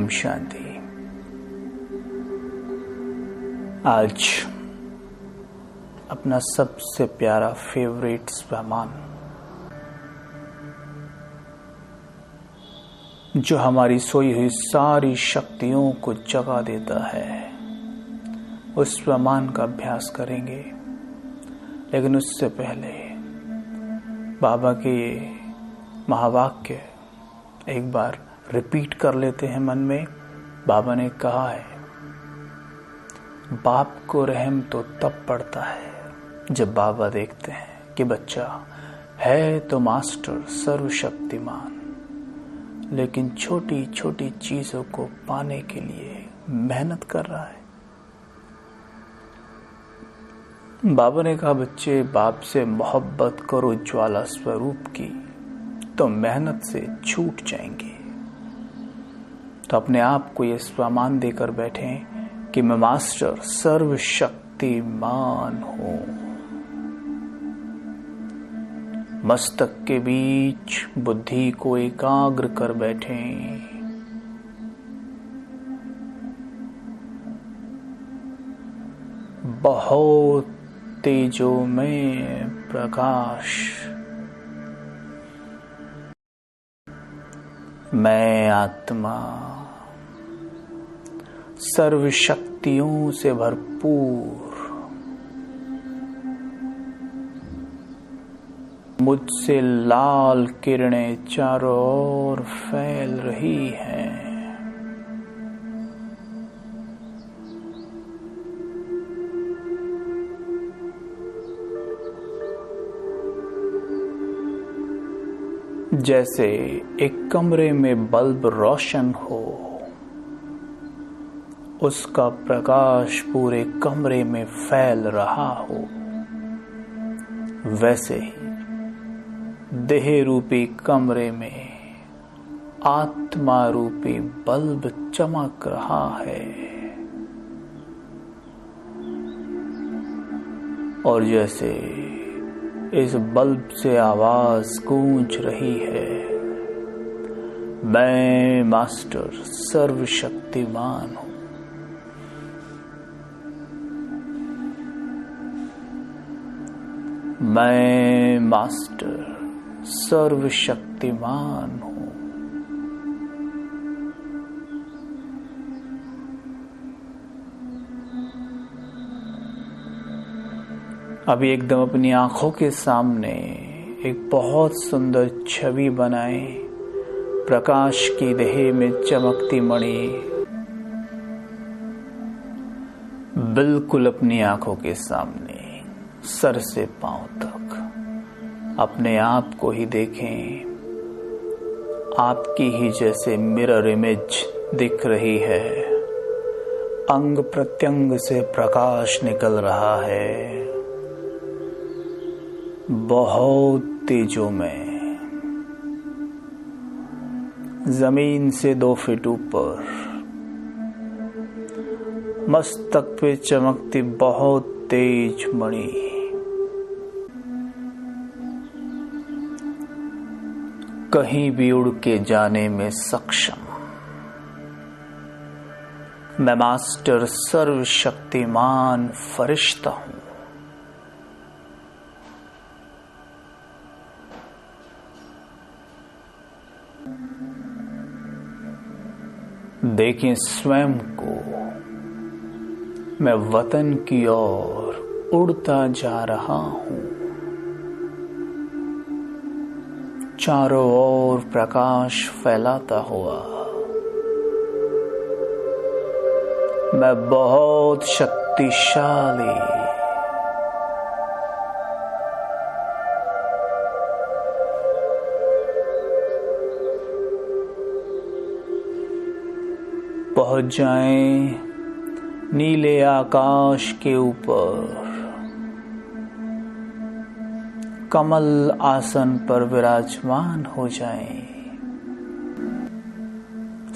ओम शांति। आज अपना सबसे प्यारा फेवरेट स्वमान, जो हमारी सोई हुई सारी शक्तियों को जगा देता है, उस स्वमान का अभ्यास करेंगे। लेकिन उससे पहले बाबा के ये महावाक्य एक बार रिपीट कर लेते हैं मन में। बाबा ने कहा है, बाप को रहम तो तब पड़ता है जब बाबा देखते हैं कि बच्चा है तो मास्टर सर्वशक्तिमान, लेकिन छोटी छोटी चीजों को पाने के लिए मेहनत कर रहा है। बाबा ने कहा, बच्चे बाप से मोहब्बत करो ज्वाला स्वरूप की, तो मेहनत से छूट जाएंगे। तो अपने आप को ये स्वमान देकर बैठे कि मैं मास्टर सर्वशक्तिमान हूं। मस्तक के बीच बुद्धि को एकाग्र कर बैठे। बहुत तेजो में प्रकाश, मैं आत्मा सर्व शक्तियों से भरपूर, मुझसे लाल किरणें चारों ओर फैल रही हैं। जैसे एक कमरे में बल्ब रोशन हो, उसका प्रकाश पूरे कमरे में फैल रहा हो, वैसे ही देह रूपी कमरे में आत्मा रूपी बल्ब चमक रहा है। और जैसे इस बल्ब से आवाज गूंज रही है, मैं मास्टर सर्वशक्तिमान हूं। मैं मास्टर सर्वशक्तिमान हूं। अभी एकदम अपनी आंखों के सामने एक बहुत सुंदर छवि बनाए, प्रकाश की देह में चमकती मणि बिल्कुल अपनी आंखों के सामने, सर से पांव तक अपने आप को ही देखें। आपकी ही जैसे मिरर इमेज दिख रही है, अंग प्रत्यंग से प्रकाश निकल रहा है, बहुत तेजों में, जमीन से 2 फीट ऊपर, मस्तक पे चमकती बहुत तेज मणि, कहीं भी उड़ के जाने में सक्षम। मैं मास्टर सर्वशक्तिमान फरिश्ता हूं। देखें स्वयं को, मैं वतन की ओर उड़ता जा रहा हूं। चारों ओर प्रकाश फैलाता हुआ मैं बहुत शक्तिशाली, पहुंच जाएं नीले आकाश के ऊपर, कमल आसन पर विराजमान हो जाएं।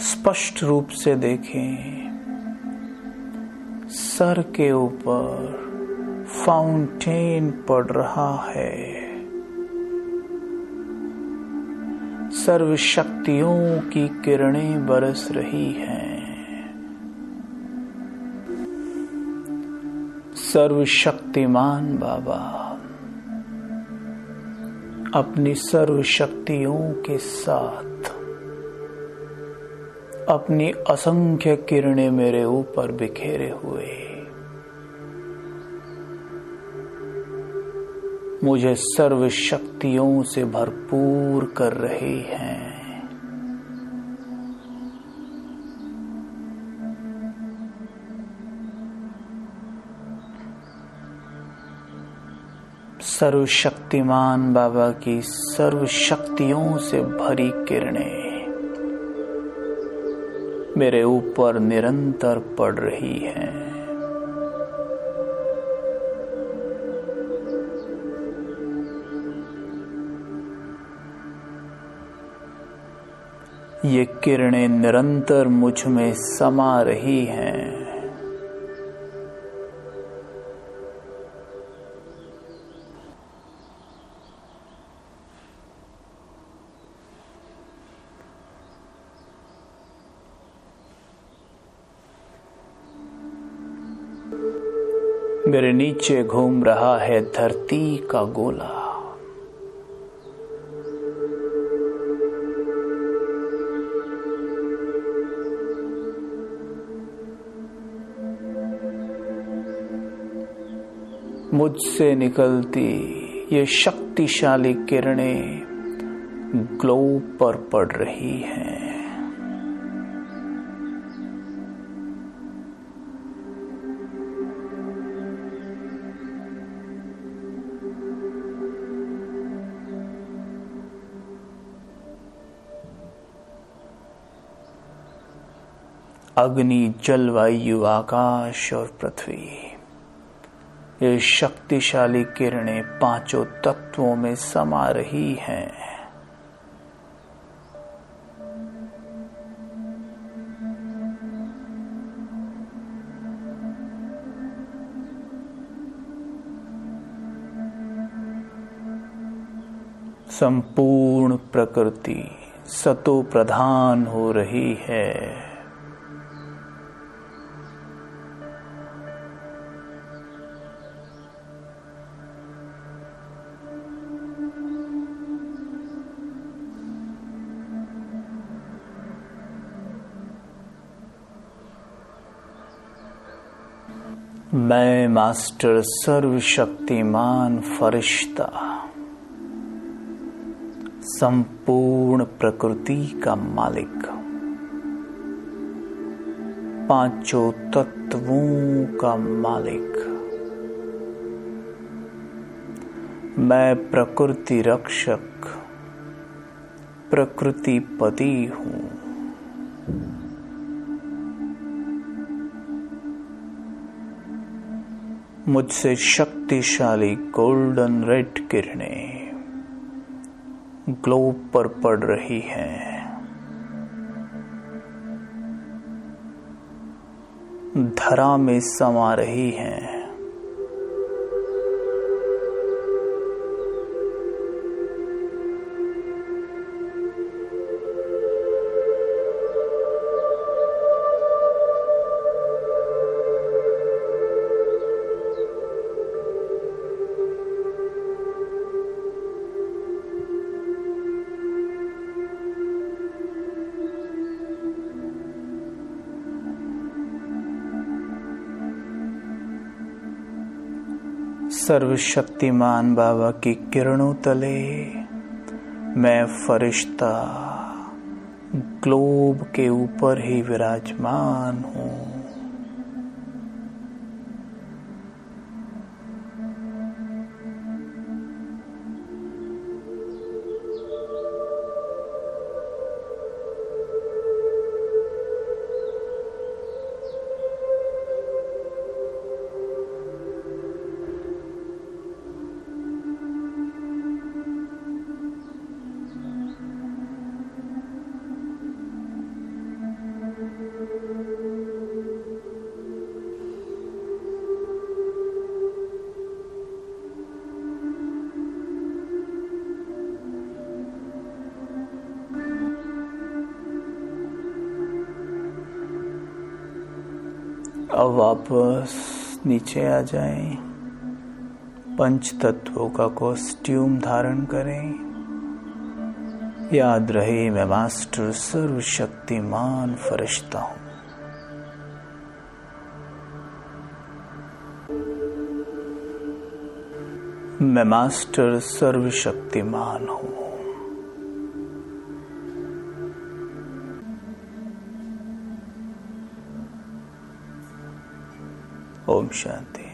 स्पष्ट रूप से देखें, सर के ऊपर फाउंटेन पड़ रहा है, सर्व शक्तियों की किरणें बरस रही हैं। सर्वशक्तिमान बाबा अपनी सर्व शक्तियों के साथ अपनी असंख्य किरणें मेरे ऊपर बिखेरे हुए मुझे सर्व शक्तियों से भरपूर कर रहे हैं। सर्वशक्तिमान बाबा की सर्व शक्तियों से भरी किरणें मेरे ऊपर निरंतर पड़ रही हैं। ये किरणें निरंतर मुझ में समा रही हैं। मेरे नीचे घूम रहा है धरती का गोला। मुझसे निकलती ये शक्तिशाली किरणें ग्लोब पर पड़ रही हैं। अग्नि, जल, वायु, आकाश और पृथ्वी, ये शक्तिशाली किरणें पांचों तत्वों में समा रही हैं। संपूर्ण प्रकृति सतो प्रधान हो रही है। मैं मास्टर सर्वशक्तिमान फरिश्ता संपूर्ण प्रकृति का मालिक, पांचों तत्वों का मालिक, मैं प्रकृति रक्षक, प्रकृति पति हूँ। मुझसे शक्तिशाली गोल्डन रेड किरणें ग्लोब पर पड़ रही हैं। धरा में समा रही हैं। सर्वशक्तिमान बाबा की किरणों तले मैं फरिश्ता ग्लोब के ऊपर ही विराजमान हूँ। अब वापस नीचे आ जाएं, पंच तत्वों का कॉस्ट्यूम धारण करें। याद रहे मैं मास्टर सर्वशक्तिमान फरिश्ता हूं। मैं मास्टर सर्वशक्तिमान हूं। ओम शांति।